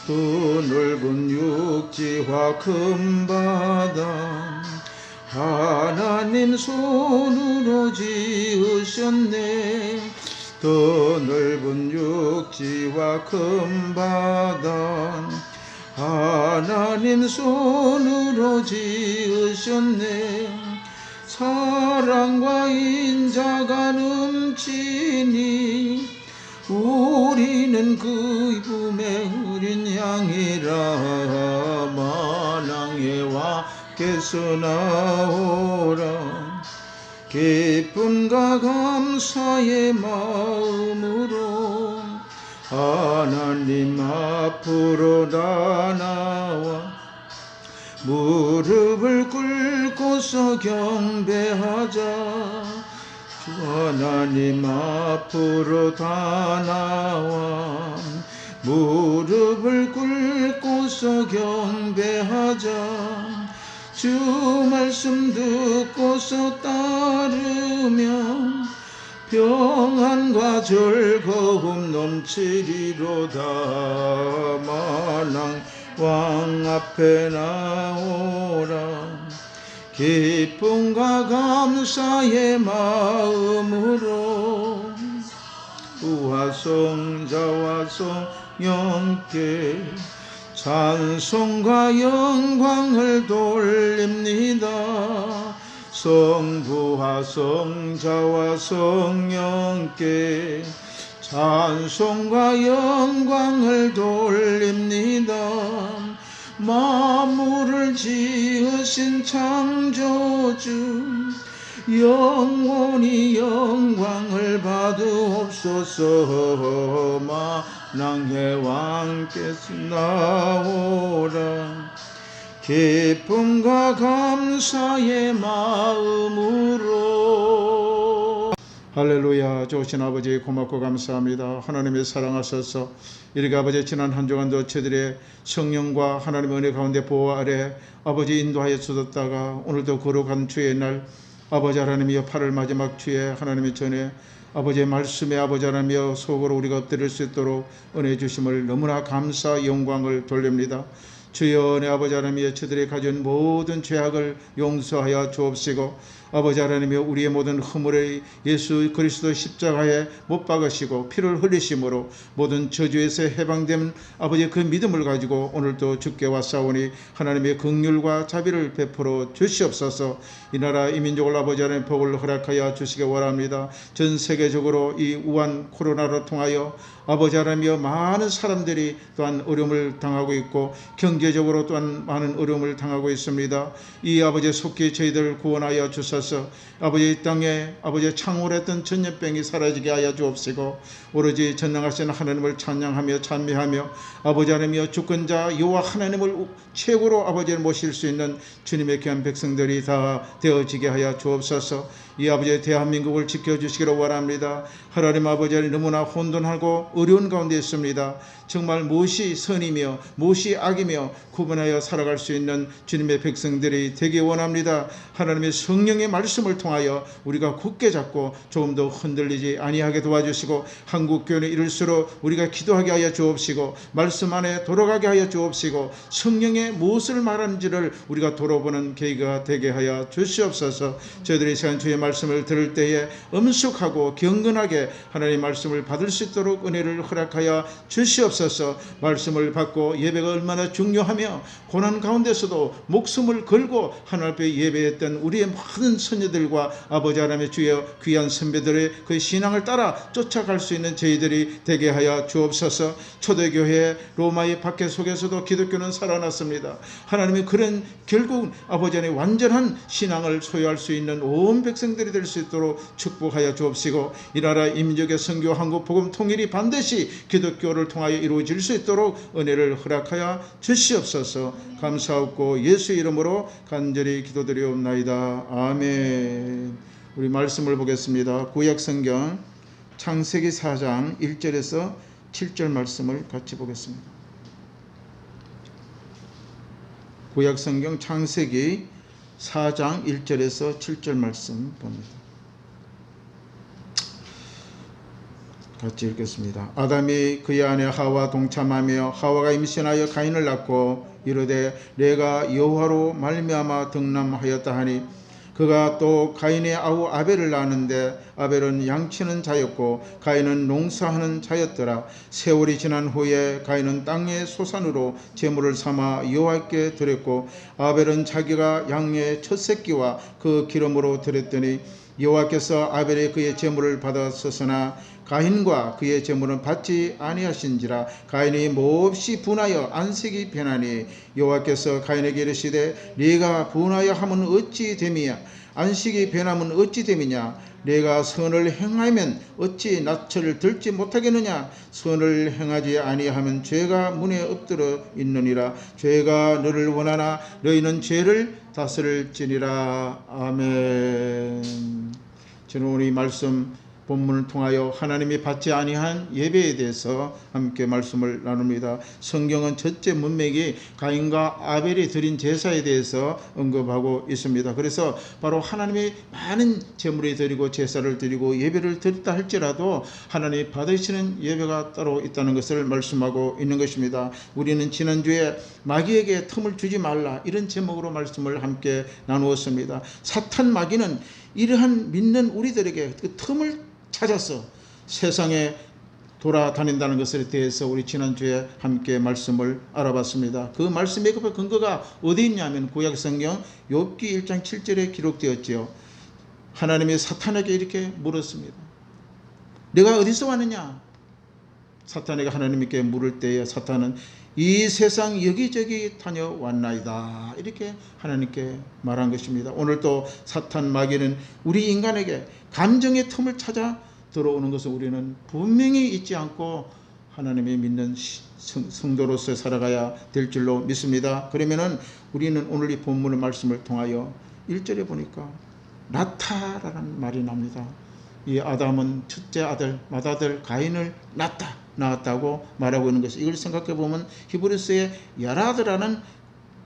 또 넓은 육지와 큰 바다 하나님 손으로 지으셨네. 더 넓은 육지와 큰 바다 하나님 손으로 지으셨네. 사랑과 인자가 넘치니 우리는 그 품에 어린 양이라. 만왕의 왕께서 나오라. 기쁨과 감사의 마음으로 하나님 앞으로 다 나와 무릎을 꿇고서 경배하자. 주 하나님 앞으로 다 나와 무릎을 꿇고서 경배하자. 주 말씀 듣고서 따르면 평안과 즐거움 넘치리로다. 만왕 왕 앞에 나오라. 기쁨과 감사의 마음으로 우화성자와 성령께 찬송과 영광을 돌립니다. 성부와 성자와 성령께 찬송과 영광을 돌립니다. 만물을 지으신 창조주 영원히 영광을 받으옵소서. 만왕의 왕께서 나오라. 기쁨과 감사의 마음으로. 할렐루야. 좋으신 아버지 고맙고 감사합니다. 하나님의 사랑하셔서 이렇게 아버지 지난 한 주간도 저들의 성령과 하나님의 은혜 가운데 보호 아래 아버지 인도하여 주셨다가 오늘도 거룩한 주의 날 아버지 하나님이여 8월 마지막 주에 하나님의 전에 아버지의 말씀에 아버지 하나님이여 속으로 우리가 엎드릴 수 있도록 은혜 주심을 너무나 감사 영광을 돌립니다. 주여 은혜 아버지 하나님이여 저들이 가진 모든 죄악을 용서하여 주옵시고 아버지 하나님이여 우리의 모든 허물을 예수 그리스도 십자가에 못 박으시고 피를 흘리심으로 모든 저주에서 해방된 아버지의 그 믿음을 가지고 오늘도 주께 왔사오니 하나님의 긍휼과 자비를 베풀어 주시옵소서. 이 나라 이 민족을 아버지 하나님 복을 허락하여 주시기 원합니다. 전 세계적으로 이 우한 코로나로 통하여 아버지 하나님이여 많은 사람들이 또한 어려움을 당하고 있고 경제적으로 또한 많은 어려움을 당하고 있습니다. 이 아버지 속히 저희들 구원하여 주소서. 아버지 이 땅에 아버지 창궐했던 전염병이 사라지게 하여 주옵시고 오로지 전능하신 하나님을 찬양하며 찬미하며 아버지 하나님이여 주권자 여호와 하나님을 최고로 아버지를 모실 수 있는 주님의 귀한 백성들이 다 되어지게 하여 주옵소서. 이 아버지의 대한민국을 지켜주시기를 원합니다. 하나님 아버지는 너무나 혼돈하고 어려운 가운데 있습니다. 정말 무엇이 선이며 무엇이 악이며 구분하여 살아갈 수 있는 주님의 백성들이 되기 원합니다. 하나님의 성령의 말씀을 통하여 우리가 굳게 잡고 조금 더 흔들리지 아니하게 도와주시고 한국교회는 이럴수록 우리가 기도하게 하여 주옵시고 말씀 안에 돌아가게 하여 주옵시고 성령의 무엇을 말하는지를 우리가 돌아보는 계기가 되게 하여 주시옵소서. 저희들이 이 시간 주의 말씀을 들을 때에 엄숙하고 경건하게 하나님의 말씀을 받을 수 있도록 은혜를 허락하여 주시옵소서. 말씀을 받고 예배가 얼마나 중요하며 고난 가운데서도 목숨을 걸고 하나님 앞에 예배했던 우리의 모든 선녀들과 아버지 하나님의 주의 귀한 선배들의 그 신앙을 따라 쫓아갈 수 있는 저희들이 되게 하여 주옵소서. 초대교회 로마의 박해 속에서도 기독교는 살아났습니다. 하나님이 그런 결국 아버지 하나님의 완전한 신앙을 소유할 수 있는 온 백성들이 될 수 있도록 축복하여 주옵시고 이 나라 이 민족의 선교 한국 복음 통일이 반드시 기독교를 통하여 이루어질 수 있도록 은혜를 허락하여 주시옵소서. 감사하고 예수 이름으로 간절히 기도드리옵나이다. 아멘. 우리 말씀을 보겠습니다. 구약성경 창세기 4장 1절에서 7절 말씀을 같이 보겠습니다. 구약성경 창세기 4장 1절에서 7절 말씀 봅니다. 같이 읽겠습니다. 아담이 그의 아내 하와 동참하며 하와가 임신하여 가인을 낳고 이르되 내가 여호와로 말미암아 득남하였다 하니 그가 또 가인의 아우 아벨을 낳았는데 아벨은 양치는 자였고 가인은 농사하는 자였더라. 세월이 지난 후에 가인은 땅의 소산으로 제물을 삼아 여호와께 드렸고 아벨은 자기가 양의 첫 새끼와 그 기름으로 드렸더니 여호와께서 아벨이 그의 제물을 받았었으나 가인과 그의 제물은 받지 아니하신지라. 가인이 몹시 분하여 안색이 변하니 여호와께서 가인에게 이르시되 네가 분하여 함은 어찌 됨이냐 안식이 변함은 어찌 됨이냐 네가 선을 행하면 어찌 낯을 들지 못하겠느냐 선을 행하지 아니하면 죄가 문에 엎드려 있느니라. 죄가 너를 원하나 너희는 죄를 다스릴지니라. 아멘. 저는 오늘 이 말씀 본문을 통하여 하나님이 받지 아니한 예배에 대해서 함께 말씀을 나눕니다. 성경은 첫째 문맥이 가인과 아벨이 드린 제사에 대해서 언급하고 있습니다. 그래서 바로 하나님이 많은 제물을 드리고 제사를 드리고 예배를 드렸다 할지라도 하나님이 받으시는 예배가 따로 있다는 것을 말씀하고 있는 것입니다. 우리는 지난주에 마귀에게 틈을 주지 말라 이런 제목으로 말씀을 함께 나누었습니다. 사탄 마귀는 이러한 믿는 우리들에게 그 틈을 찾아서 세상에 돌아다닌다는 것에 대해서 우리 지난주에 함께 말씀을 알아봤습니다. 그 말씀의 근거가 어디 있냐면 구약성경 욥기 1장 7절에 기록되었지요. 하나님이 사탄에게 이렇게 물었습니다. 내가 어디서 왔느냐? 사탄에게 하나님께 물을 때에 사탄은 이 세상 여기저기 다녀왔나이다 이렇게 하나님께 말한 것입니다. 오늘도 사탄 마귀는 우리 인간에게 감정의 틈을 찾아 들어오는 것을 우리는 분명히 잊지 않고 하나님이 믿는 성도로서 살아가야 될 줄로 믿습니다. 그러면은 우리는 오늘 이 본문의 말씀을 통하여 1절에 보니까 낳다라는 말이 납니다. 이 아담은 첫째 아들 맏아들 가인을 낳았다고 말하고 있는 것이, 이걸 생각해 보면 히브리서의 야라드라는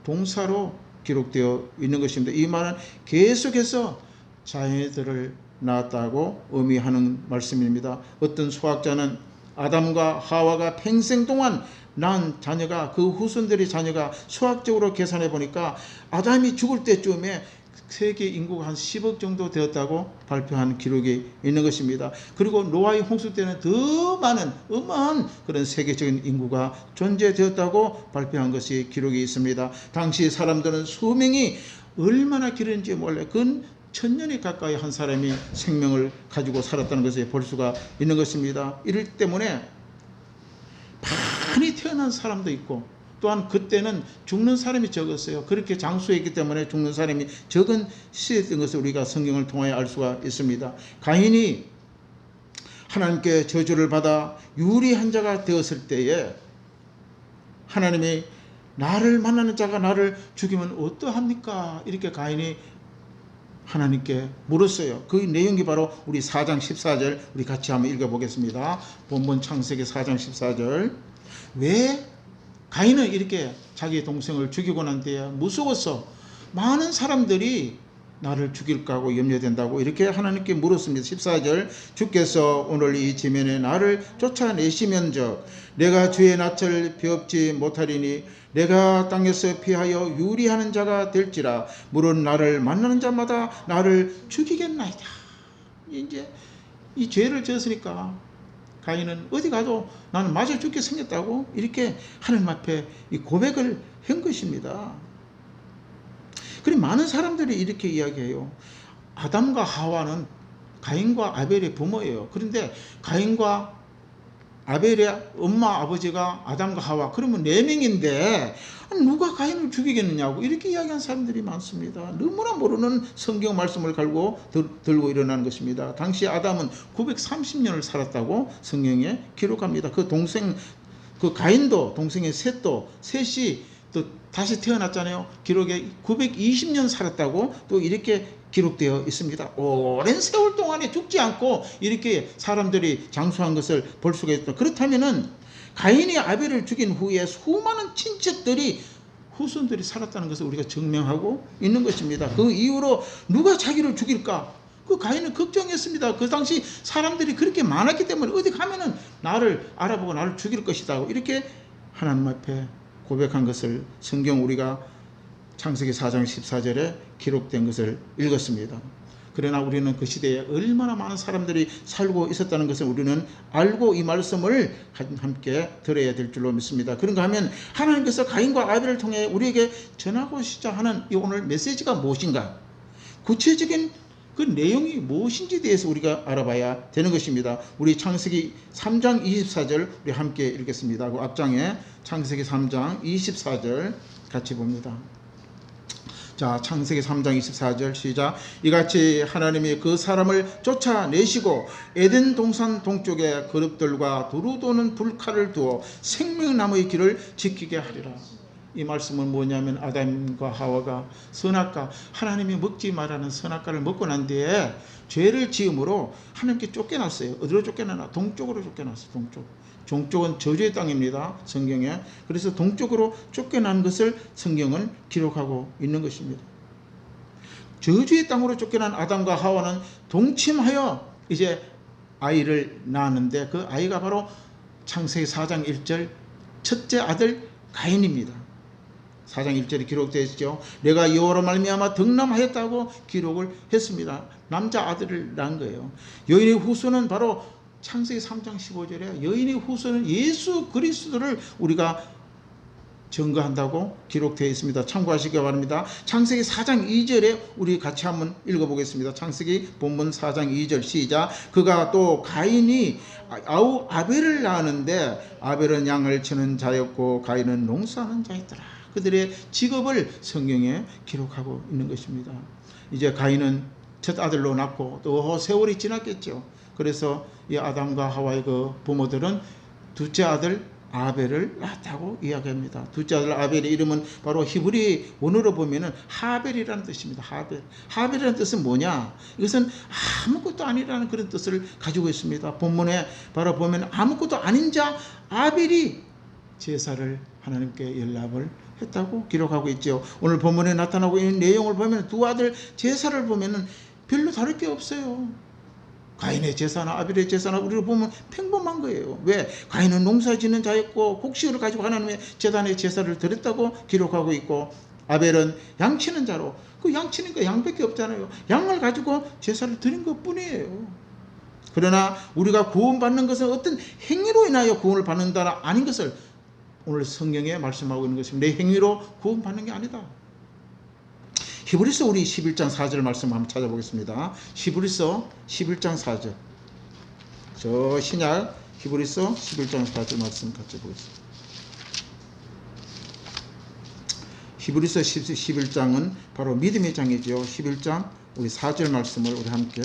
동사로 기록되어 있는 것입니다. 이 말은 계속해서 자녀들을 낳았다고 의미하는 말씀입니다. 어떤 수학자는 아담과 하와가 평생 동안 낳은 자녀가, 그 후손들의 자녀가 수학적으로 계산해 보니까 아담이 죽을 때쯤에 세계 인구가 한 10억 정도 되었다고 발표한 기록이 있는 것입니다. 그리고 노아의 홍수 때는 더 많은 어마어마한 그런 세계적인 인구가 존재되었다고 발표한 것이 기록이 있습니다. 당시 사람들은 수명이 얼마나 길었는지 몰라요. 근 1000년이 가까이 한 사람이 생명을 가지고 살았다는 것을 볼 수가 있는 것입니다. 이럴 때문에 많이 태어난 사람도 있고, 또한 그때는 죽는 사람이 적었어요. 그렇게 장수했기 때문에 죽는 사람이 적은 시대였던 것을 우리가 성경을 통하여 알 수가 있습니다. 가인이 하나님께 저주를 받아 유리한 자가 되었을 때에 하나님이 나를 만나는 자가 나를 죽이면 어떠합니까? 이렇게 가인이 하나님께 물었어요. 그 내용이 바로 우리 4장 14절 우리 같이 한번 읽어보겠습니다. 본문 창세기 4장 14절. 왜 가인은 이렇게 자기 동생을 죽이고 난 뒤에 무서워서 많은 사람들이 나를 죽일까 하고 염려된다고 이렇게 하나님께 물었습니다. 14절. 주께서 오늘 이 지면에 나를 쫓아내시면적 내가 주의 낯을 베옵지 못하리니 내가 땅에서 피하여 유리하는 자가 될지라. 물은 나를 만나는 자마다 나를 죽이겠나이다. 이제 이 죄를 지었으니까 가인은 어디 가도 나는 맞아 죽게 생겼다고 이렇게 하나님 앞에 이 고백을 한 것입니다. 그리고 많은 사람들이 이렇게 이야기해요. 아담과 하와는 가인과 아벨의 부모예요. 그런데 가인과 아벨의 엄마 아버지가 아담과 하와, 그러면 4명인데 누가 가인을 죽이겠느냐고 이렇게 이야기하는 사람들이 많습니다. 너무나 모르는 성경 말씀을 들고 일어나는 것입니다. 당시 아담은 930년을 살았다고 성경에 기록합니다. 그 가인도 동생의 셋이 또 다시 태어났잖아요. 기록에 920년 살았다고 또 이렇게 기록되어 있습니다. 오랜 세월 동안에 죽지 않고 이렇게 사람들이 장수한 것을 볼 수가 있다. 그렇다면은 가인이 아벨을 죽인 후에 수많은 친척들이 후손들이 살았다는 것을 우리가 증명하고 있는 것입니다. 그 이후로 누가 자기를 죽일까? 그 가인은 걱정했습니다. 그 당시 사람들이 그렇게 많았기 때문에 어디 가면은 나를 알아보고 나를 죽일 것이다. 이렇게 하나님 앞에 고백한 것을 성경 우리가 창세기 4장 14절에 기록된 것을 읽었습니다. 그러나 우리는 그 시대에 얼마나 많은 사람들이 살고 있었다는 것을 우리는 알고 이 말씀을 함께 들어야 될 줄로 믿습니다. 그런가 하면 하나님께서 가인과 아벨을 통해 우리에게 전하고자 하는 이 오늘 메시지가 무엇인가? 구체적인 그 내용이 무엇인지 대해서 우리가 알아봐야 되는 것입니다. 우리 창세기 3장 24절 우리 함께 읽겠습니다. 그 앞장에 창세기 3장 24절 같이 봅니다. 자, 창세기 3장 24절 시작. 이같이 하나님이 그 사람을 쫓아내시고 에덴 동산 동쪽에 그룹들과 두루 도는 불칼을 두어 생명나무의 길을 지키게 하리라. 이 말씀은 뭐냐면 아담과 하와가 선악과 하나님이 먹지 말라는 선악과를 먹고 난 뒤에 죄를 지음으로 하나님께 쫓겨났어요. 어디로 쫓겨나나? 동쪽으로 쫓겨났어요. 동쪽은 저주의 땅입니다. 성경에. 그래서 동쪽으로 쫓겨난 것을 성경은 기록하고 있는 것입니다. 저주의 땅으로 쫓겨난 아담과 하와는 동침하여 이제 아이를 낳았는데 그 아이가 바로 창세기 4장 1절 첫째 아들 가인입니다. 4장 1절에 기록되어 있죠. 내가 여호와로 말미암아 덕남하였다고 기록을 했습니다. 남자 아들을 낳은 거예요. 여인의 후손은 바로 창세기 3장 15절에 여인의 후손은 예수 그리스도를 우리가 증거한다고 기록되어 있습니다. 참고하시기 바랍니다. 창세기 4장 2절에 우리 같이 한번 읽어보겠습니다. 창세기 본문 4장 2절 시작. 그가 또 가인이 아벨을 낳았는데 아벨은 양을 치는 자였고 가인은 농사하는 자였더라. 그들의 직업을 성경에 기록하고 있는 것입니다. 이제 가인은 첫 아들로 낳고 또 세월이 지났겠죠. 그래서 이 아담과 하와의 그 부모들은 둘째 아들 아벨을 낳았다고 이야기합니다. 둘째 아들 아벨의 이름은 바로 히브리 원어로 보면은 하벨이라는 뜻입니다. 하벨이라는 뜻은 뭐냐? 이것은 아무것도 아니라는 그런 뜻을 가지고 있습니다. 본문에 바로 보면 아무것도 아닌 자 아벨이 제사를 하나님께 연락을 했다고 기록하고 있죠. 오늘 본문에 나타나고 있는 내용을 보면 두 아들 제사를 보면은 별로 다를 게 없어요. 가인의 제사나 아벨의 제사나 우리를 보면 평범한 거예요. 왜? 가인은 농사 짓는 자였고 곡식을 가지고 하나님의 제단에 제사를 드렸다고 기록하고 있고 아벨은 양치는 자로 그 양치는 거 양밖에 없잖아요. 양을 가지고 제사를 드린 것 뿐이에요. 그러나 우리가 구원받는 것은 어떤 행위로 인하여 구원을 받는다나 아닌 것을 오늘 성경에 말씀하고 있는 것입니다. 내 행위로 구원받는 게 아니다. 히브리서 우리 11장 4절 말씀 한번 찾아보겠습니다. 히브리서 11장 4절. 저 신약 히브리서 11장 4절 말씀 같이 보겠습니다. 히브리서 11장은 바로 믿음의 장이죠. 11장 우리 4절 말씀을 우리 함께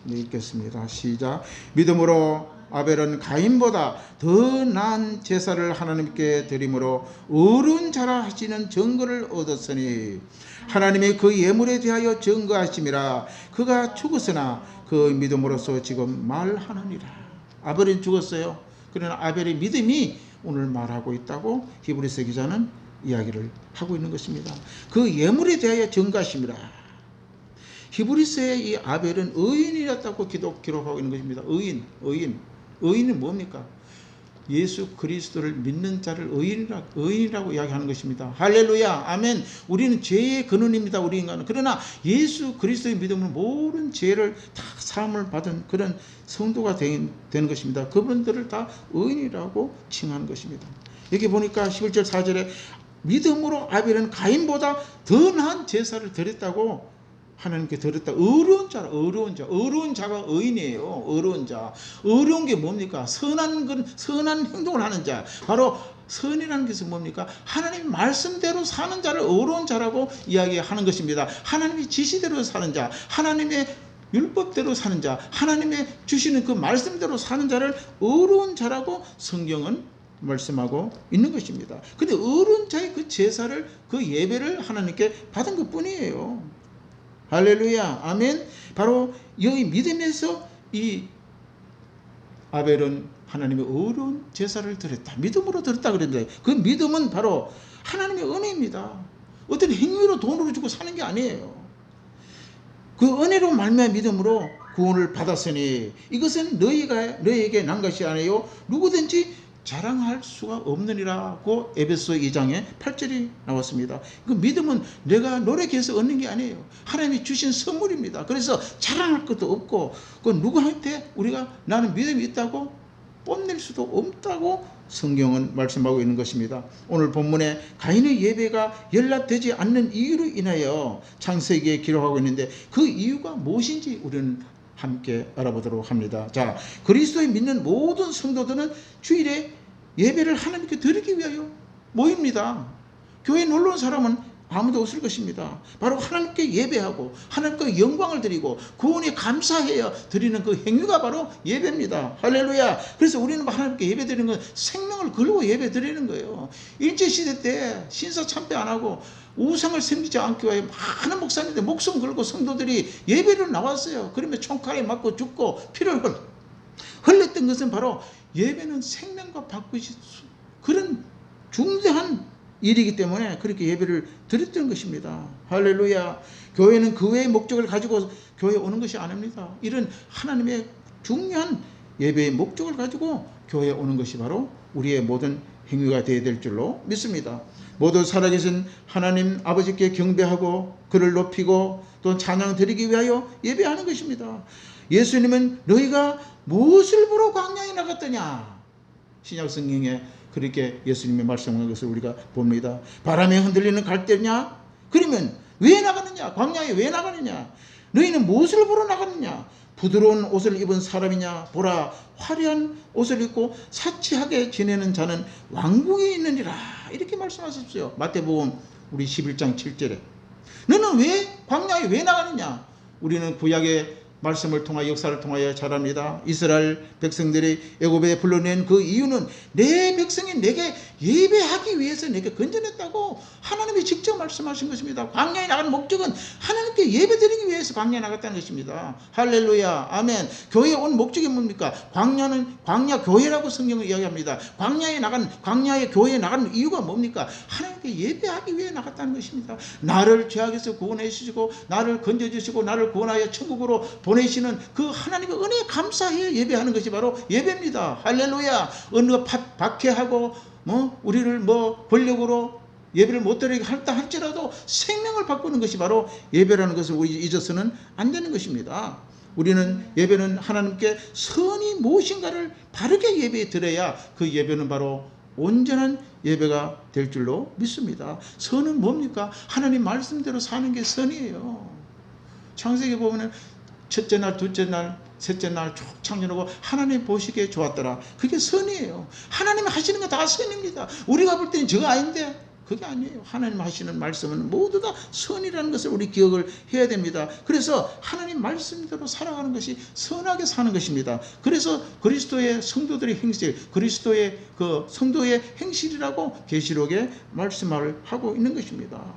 읽겠습니다. 시작. 믿음으로 아벨은 가인보다 더 나은 제사를 하나님께 드림으로 어려운 자라 하시는 증거를 얻었으니 하나님이 그 예물에 대하여 증거하심이라. 그가 죽었으나 그 믿음으로써 지금 말하느니라. 아벨은 죽었어요. 그러나 아벨의 믿음이 오늘 말하고 있다고 히브리서 기자는 이야기를 하고 있는 것입니다. 그 예물에 대하여 증거하심이라. 히브리서의 이 아벨은 의인이었다고 기록하고 있는 것입니다. 의인은 뭡니까? 예수 그리스도를 믿는 자를 의인이라고 이야기하는 것입니다. 할렐루야, 아멘. 우리는 죄의 근원입니다. 우리 인간은. 그러나 예수 그리스도의 믿음은 모든 죄를 다 사함을 받은 그런 성도가 되는 것입니다. 그분들을 다 의인이라고 칭하는 것입니다. 여기 보니까 11절 4절에 믿음으로 아벨은 가인보다 더 나은 제사를 드렸다고 하나님께 드렸다. 어려운 자가 의인이에요. 어려운 게 뭡니까? 선한 행동을 하는 자. 바로 선이라는 것은 뭡니까? 하나님의 말씀대로 사는 자를 어려운 자라고 이야기하는 것입니다. 하나님의 지시대로 사는 자, 하나님의 율법대로 사는 자, 하나님의 주시는 그 말씀대로 사는 자를 어려운 자라고 성경은 말씀하고 있는 것입니다. 근데 어려운 자의 그 제사를, 그 예배를 하나님께 받은 것 뿐이에요. 할렐루야, 아멘. 바로 여기 믿음에서 이 아벨은 하나님의 어려운 제사를 드렸다. 믿음으로 드렸다 그랬는데 그 믿음은 바로 하나님의 은혜입니다. 어떤 행위로 돈으로 주고 사는 게 아니에요. 그 은혜로 말미암아 믿음으로 구원을 받았으니 이것은 너희에게 난 것이 아니요 누구든지 자랑할 수가 없느니라고 에베소 2장에 8절이 나왔습니다. 그 믿음은 내가 노력해서 얻는 게 아니에요. 하나님이 주신 선물입니다. 그래서 자랑할 것도 없고 그 누구한테 우리가 나는 믿음이 있다고 뽐낼 수도 없다고 성경은 말씀하고 있는 것입니다. 오늘 본문에 가인의 예배가 연락되지 않는 이유로 인하여 창세기에 기록하고 있는데 그 이유가 무엇인지 우리는 함께 알아보도록 합니다. 자, 그리스도에 믿는 모든 성도들은 주일에 예배를 하나님께 드리기 위하여 모입니다. 교회에 놀러 온 사람은 아무도 없을 것입니다. 바로 하나님께 예배하고 하나님께 영광을 드리고 구원에 감사해야 드리는 그 행위가 바로 예배입니다. 할렐루야. 그래서 우리는 하나님께 예배 드리는 건 생명을 걸고 예배 드리는 거예요. 일제시대 때 신사 참배 안 하고 우상을 섬기지 않기 위해 많은 목사님들 목숨 걸고 성도들이 예배를 나왔어요. 그러면 총칼에 맞고 죽고 피를 흘렸던 것은 바로 예배는 생명과 바꾸시 그런 중대한 일이기 때문에 그렇게 예배를 드렸던 것입니다. 할렐루야. 교회는 그 외의 목적을 가지고 교회에 오는 것이 아닙니다. 이런 하나님의 중요한 예배의 목적을 가지고 교회에 오는 것이 바로 우리의 모든 행위가 되어야 될 줄로 믿습니다. 모두 살아계신 하나님 아버지께 경배하고 그를 높이고 또 찬양 드리기 위하여 예배하는 것입니다. 예수님은 너희가 무엇을 보러 광야에 나갔더냐? 신약 성경에 그렇게 예수님이 말씀한 것을 우리가 봅니다. 바람에 흔들리는 갈대냐? 그러면 왜 나가느냐? 광야에 왜 나가느냐? 너희는 무엇을 보러 나가느냐? 부드러운 옷을 입은 사람이냐? 보라, 화려한 옷을 입고 사치하게 지내는 자는 왕궁에 있느니라. 이렇게 말씀하셨어요. 마태복음 우리 11장 7절에. 너는 왜 광야에 왜 나가느냐? 우리는 구약의 말씀을 통하여 역사를 통하여 잘 압니다. 이스라엘 백성들이 애굽에 불러낸 그 이유는 내 백성이 내게 예배하기 위해서 내게 건져냈다고 하나님이 직접 말씀하신 것입니다. 광야에 나가는 목적은 하나님께 예배드리기 위해서 광야에 나갔다는 것입니다. 할렐루야. 아멘. 교회에 온 목적이 뭡니까? 광야는 광야 교회라고 성경을 이야기합니다. 광야에 교회에 나가는 이유가 뭡니까? 하나님께 예배하기 위해 나갔다는 것입니다. 나를 죄악에서 구원해 주시고 나를 건져 주시고 나를 구원하여 천국으로 보내시는 그 하나님의 은혜에 감사해 예배하는 것이 바로 예배입니다. 할렐루야. 어느 박해하고 우리를 권력으로 예배를 못 드리게 할다 할지라도 생명을 바꾸는 것이 바로 예배라는 것을 우리 잊어서는 안 되는 것입니다. 우리는 예배는 하나님께 선이 무엇인가를 바르게 예배에 드려야 그 예배는 바로 온전한 예배가 될 줄로 믿습니다. 선은 뭡니까? 하나님 말씀대로 사는 게 선이에요. 창세기 보면 첫째 날, 둘째 날, 셋째 날 쭉 창조하고 하나님 보시기에 좋았더라. 그게 선이에요. 하나님이 하시는 거 다 선입니다. 우리가 볼 때는 저거 아닌데 그게 아니에요. 하나님 하시는 말씀은 모두 다 선이라는 것을 우리 기억을 해야 됩니다. 그래서 하나님 말씀대로 살아가는 것이 선하게 사는 것입니다. 그래서 그리스도의 성도들의 행실, 그리스도의 그 성도의 행실이라고 계시록에 말씀을 하고 있는 것입니다.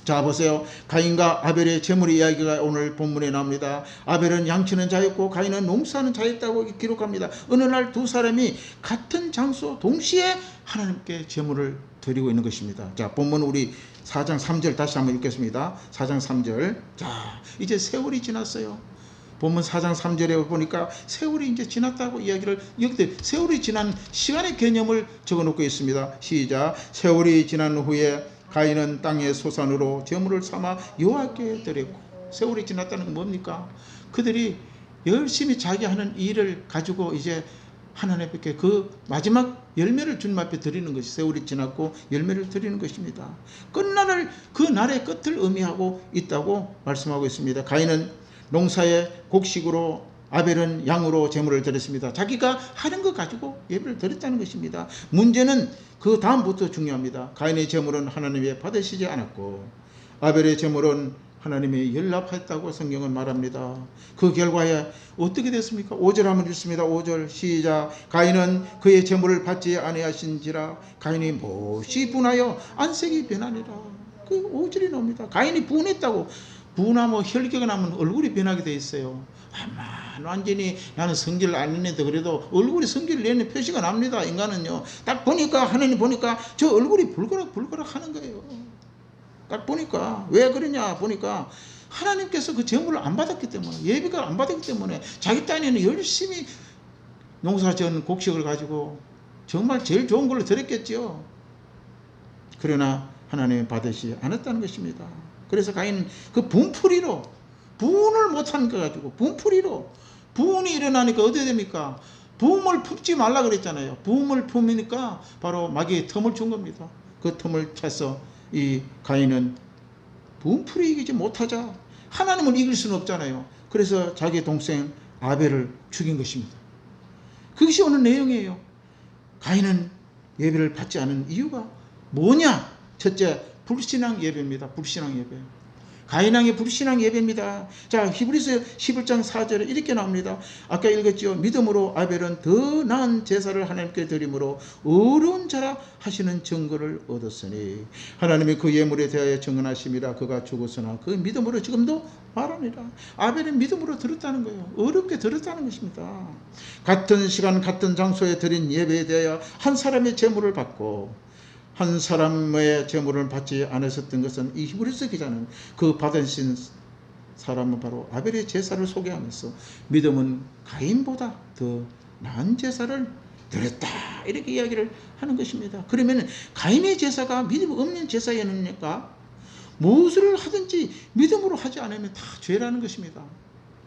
자, 보세요. 가인과 아벨의 제물 이야기가 오늘 본문에 나옵니다. 아벨은 양치는 자였고 가인은 농사하는 자였다고 기록합니다. 어느 날 두 사람이 같은 장소 동시에 하나님께 제물을 드리고 있는 것입니다. 자, 본문 우리 4장 3절 다시 한번 읽겠습니다. 4장 3절. 자, 이제 세월이 지났어요. 본문 4장 3절에 보니까 세월이 이제 지났다고 이야기를, 여기 세월이 지난 시간의 개념을 적어놓고 있습니다. 시작. 세월이 지난 후에 가인은 땅의 소산으로 제물을 삼아 여호와께 드렸고. 세월이 지났다는 건 뭡니까? 그들이 열심히 자기 하는 일을 가지고 이제 하나님께 그 마지막 열매를 주님 앞에 드리는 것이 세월이 지났고 열매를 드리는 것입니다. 끝날을 그 날의 끝을 의미하고 있다고 말씀하고 있습니다. 가인은 농사의 곡식으로, 아벨은 양으로 제물을 드렸습니다. 자기가 하는 것 가지고 예배를 드렸다는 것입니다. 문제는 그 다음부터 중요합니다. 가인의 제물은 하나님이 받으시지 않았고 아벨의 제물은 하나님이 연락했다고 성경은 말합니다. 그 결과에 어떻게 됐습니까? 5절 한번 읽습니다. 5절 시작. 가인은 그의 제물을 받지 아니하신지라 가인이 몹시 분하여 안색이 변하니라. 그 5절이 나옵니다. 가인이 분했다고. 분하면 혈기가 나면 얼굴이 변하게 돼 있어요. 아마 완전히 나는 성질을 안 냈는데 그래도 얼굴이 성질을 내는 표시가 납니다. 인간은요. 딱 보니까 하나님 보니까 저 얼굴이 불그락 하는 거예요. 딱 보니까 왜 그러냐 보니까 하나님께서 그 제물을 안 받았기 때문에, 예배가 안 받았기 때문에 자기 딴에는 열심히 농사지은 곡식을 가지고 정말 제일 좋은 걸로 드렸겠죠. 그러나 하나님이 받으시 않았다는 것입니다. 그래서 가인은 그 분풀이로, 분을 못한 거 가지고 분풀이로, 분이 일어나니까 어떻게 됩니까? 부음을 품지 말라 그랬잖아요. 부음을 품으니까 바로 마귀의 틈을 준 겁니다. 그 틈을 차서 이 가인은 분풀이 이기지 못하자 하나님을 이길 수는 없잖아요. 그래서 자기 동생 아벨을 죽인 것입니다. 그것이 오늘 내용이에요. 가인은 예배를 받지 않은 이유가 뭐냐? 첫째, 불신앙 예배입니다. 불신앙 예배. 가인왕의 불신앙 예배입니다. 자, 히브리서 11장 4절에 이렇게 나옵니다. 아까 읽었죠. 믿음으로 아벨은 더 나은 제사를 하나님께 드림으로 어려운 자라 하시는 증거를 얻었으니 하나님이 그 예물에 대하여 증언하심이라. 그가 죽었으나 그 믿음으로 지금도 말합니다. 아벨은 믿음으로 들었다는 거예요. 어렵게 들었다는 것입니다. 같은 시간 같은 장소에 드린 예배에 대하여 한 사람의 제물을 받고 한 사람의 제물을 받지 않으셨던 것은, 이 히브리서 기자는 그 받으신 사람은 바로 아벨의 제사를 소개하면서 믿음은 가인보다 더 나은 제사를 드렸다, 이렇게 이야기를 하는 것입니다. 그러면 가인의 제사가 믿음 없는 제사였느니까 무엇을 하든지 믿음으로 하지 않으면 다 죄라는 것입니다.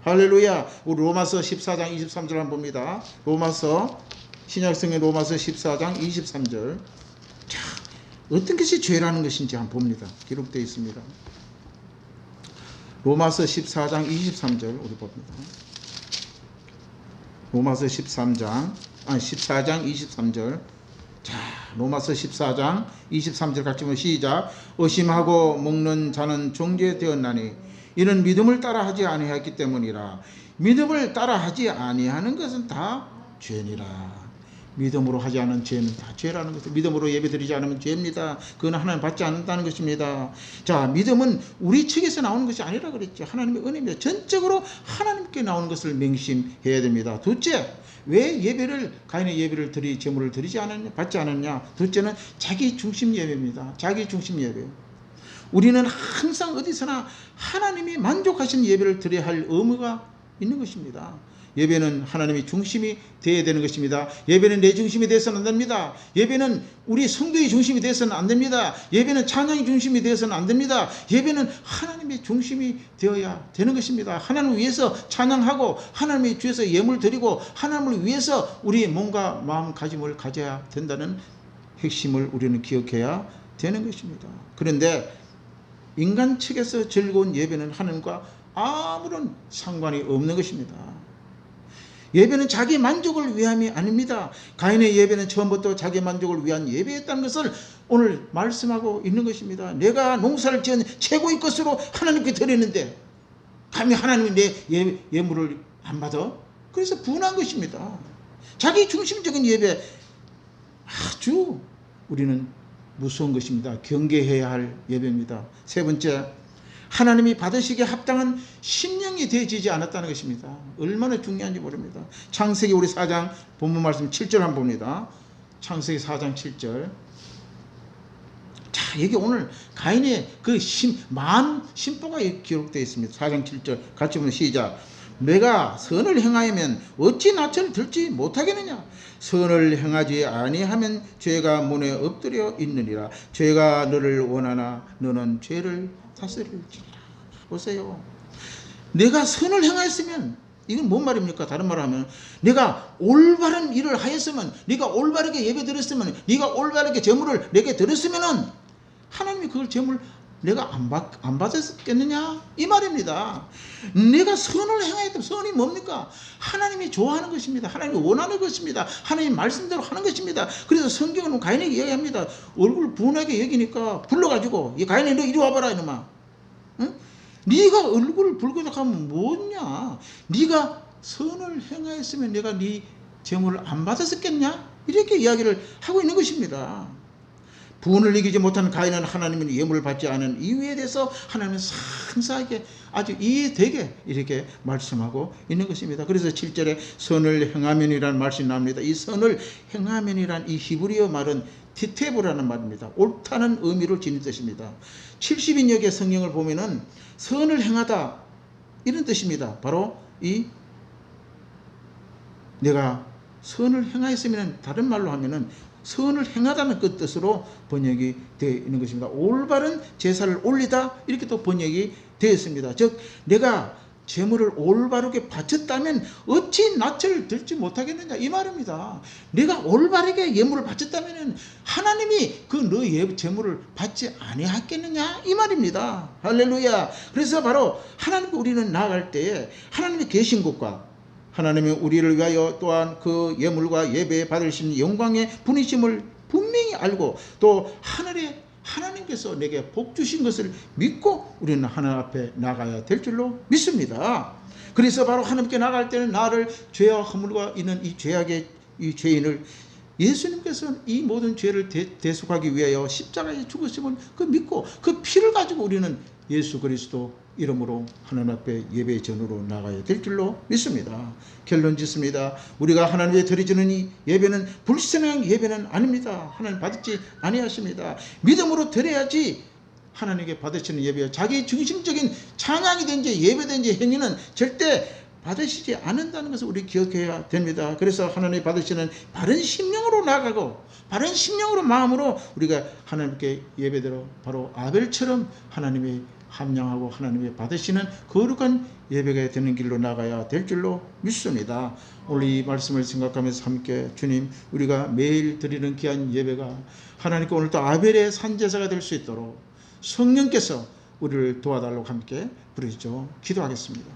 할렐루야. 우리 로마서 14장 23절 한번 봅니다. 로마서, 신약성의 로마서 14장 23절. 자, 어떤 것이 죄라는 것인지 한번 봅니다. 기록되어 있습니다. 로마서 14장 23절 우리 봅니다. 로마서 14장 23절. 자, 로마서 14장 23절 같이 보면 시작. 의심하고 먹는 자는 정죄되었나니 이는 믿음을 따라하지 아니하였기 때문이라. 믿음을 따라하지 아니하는 것은 다 죄니라. 믿음으로 하지 않은 죄는 다 죄라는 것을, 믿음으로 예배드리지 않으면 죄입니다. 그건 하나님 받지 않는다는 것입니다. 자, 믿음은 우리 측에서 나오는 것이 아니라 그랬죠. 하나님의 은혜입니다. 전적으로 하나님께 나오는 것을 맹심해야 됩니다. 둘째, 왜 예배를, 가인의 예배를 제물을 드리지 않았냐, 받지 않았냐? 둘째는 자기 중심 예배입니다. 자기 중심 예배. 우리는 항상 어디서나 하나님이 만족하신 예배를 드려야 할 의무가 있는 것입니다. 예배는 하나님이 중심이 되어야 되는 것입니다. 예배는 내 중심이 되어서는 안 됩니다. 예배는 우리 성도의 중심이 되어서는 안 됩니다. 예배는 찬양의 중심이 되어서는 안 됩니다. 예배는 하나님의 중심이 되어야 되는 것입니다. 하나님을 위해서 찬양하고 하나님의 주에서 예물 드리고 하나님을 위해서 우리의 몸과 마음가짐을 가져야 된다는 핵심을 우리는 기억해야 되는 것입니다. 그런데 인간 측에서 즐거운 예배는 하나님과 아무런 상관이 없는 것입니다. 예배는 자기 만족을 위함이 아닙니다. 가인의 예배는 처음부터 자기 만족을 위한 예배였다는 것을 오늘 말씀하고 있는 것입니다. 내가 농사를 지은 최고의 것으로 하나님께 드리는데 감히 하나님이 내 예물을 안 받아? 그래서 분한 것입니다. 자기 중심적인 예배, 아주 우리는 무서운 것입니다. 경계해야 할 예배입니다. 세 번째, 하나님이 받으시기에 합당한 심령이 되어지지 않았다는 것입니다. 얼마나 중요한지 모릅니다. 창세기 우리 4장 본문 말씀 7절 한번 봅니다. 창세기 4장 7절. 자, 여기 오늘 가인의 그 심보가 기록되어 있습니다. 4장 7절 같이 보면 시작. 내가 선을 행하면 어찌 낯을 들지 못하겠느냐? 선을 행하지 아니하면 죄가 문에 엎드려 있느니라. 죄가 너를 원하나 너는 죄를 다스릴지니라. 보세요. 내가 선을 행하였으면, 이건 뭔 말입니까? 다른 말로 하면 내가 올바른 일을 하였으면, 네가 올바르게 예배 드렸으면, 네가 올바르게 제물을 내게 드렸으면은 하나님이 그걸 제물 내가 안 받았겠느냐? 이 말입니다. 내가 선을 행하였다면, 선이 뭡니까? 하나님이 좋아하는 것입니다. 하나님이 원하는 것입니다. 하나님 말씀대로 하는 것입니다. 그래서 성경은 가인에게 이야기합니다. 얼굴 분하게 여기니까 불러가지고, 이 가인이 너 이리 와봐라 이놈아. 응? 네가 얼굴을 붉게 하면 뭐냐? 네가 선을 행하였으면 내가 네 제물을 안 받았었겠냐? 이렇게 이야기를 하고 있는 것입니다. 분을 이기지 못한 가인은 하나님의 예물을 받지 않은 이유에 대해서 하나님은 상세하게 아주 이해되게 이렇게 말씀하고 있는 것입니다. 그래서 7절에 선을 행하면이라는 말씀이 나옵니다. 이 선을 행하면이란 이 히브리어 말은 티테브라는 말입니다. 옳다는 의미를 지닌 뜻입니다. 70인역의 성경을 보면은 선을 행하다 이런 뜻입니다. 바로 이 내가 선을 행하였으면, 다른 말로 하면은 선을 행하다는 그 뜻으로 번역이 되어 있는 것입니다. 올바른 제사를 올리다 이렇게 또 번역이 되어 있습니다. 즉 내가 제물을 올바르게 바쳤다면 어찌 낯을 들지 못하겠느냐 이 말입니다. 내가 올바르게 예물을 바쳤다면 하나님이 그 너 제물을 받지 아니하겠느냐 이 말입니다. 할렐루야. 그래서 바로 하나님께 우리는 나아갈 때에 하나님이 계신 곳과 하나님이 우리를 위하여 또한 그 예물과 예배 받으신 영광의 분이심을 분명히 알고 또 하나님께서 내게 복 주신 것을 믿고 우리는 하나님 앞에 나가야 될 줄로 믿습니다. 그래서 바로 하나님께 나갈 때는 나를 죄와 허물과 있는 이 죄악의 이 죄인을 예수님께서는 이 모든 죄를 대속하기 위하여 십자가에 죽으심을 그 믿고 그 피를 가지고 우리는 예수 그리스도 이름으로 하나님 앞에 예배 전으로 나가야 될 줄로 믿습니다. 결론 짓습니다. 우리가 하나님께 드려지는 이 예배는 불신앙 예배는 아닙니다. 하나님 받지 아니하십니다. 믿음으로 드려야지 하나님께 받으시는 예배요. 자기 중심적인 찬양이든지 예배든지 행위는 절대 받으시지 않는다는 것을 우리 기억해야 됩니다. 그래서 하나님이 받으시는 바른 심령으로 나가고 바른 심령으로 마음으로 우리가 하나님께 예배대로 바로 아벨처럼 하나님이 함양하고 하나님이 받으시는 거룩한 예배가 되는 길로 나가야 될 줄로 믿습니다. 오늘 이 말씀을 생각하면서 함께 주님 우리가 매일 드리는 귀한 예배가 하나님께 오늘도 아벨의 산제사가 될 수 있도록 성령께서 우리를 도와달라고 함께 부르시죠. 기도하겠습니다.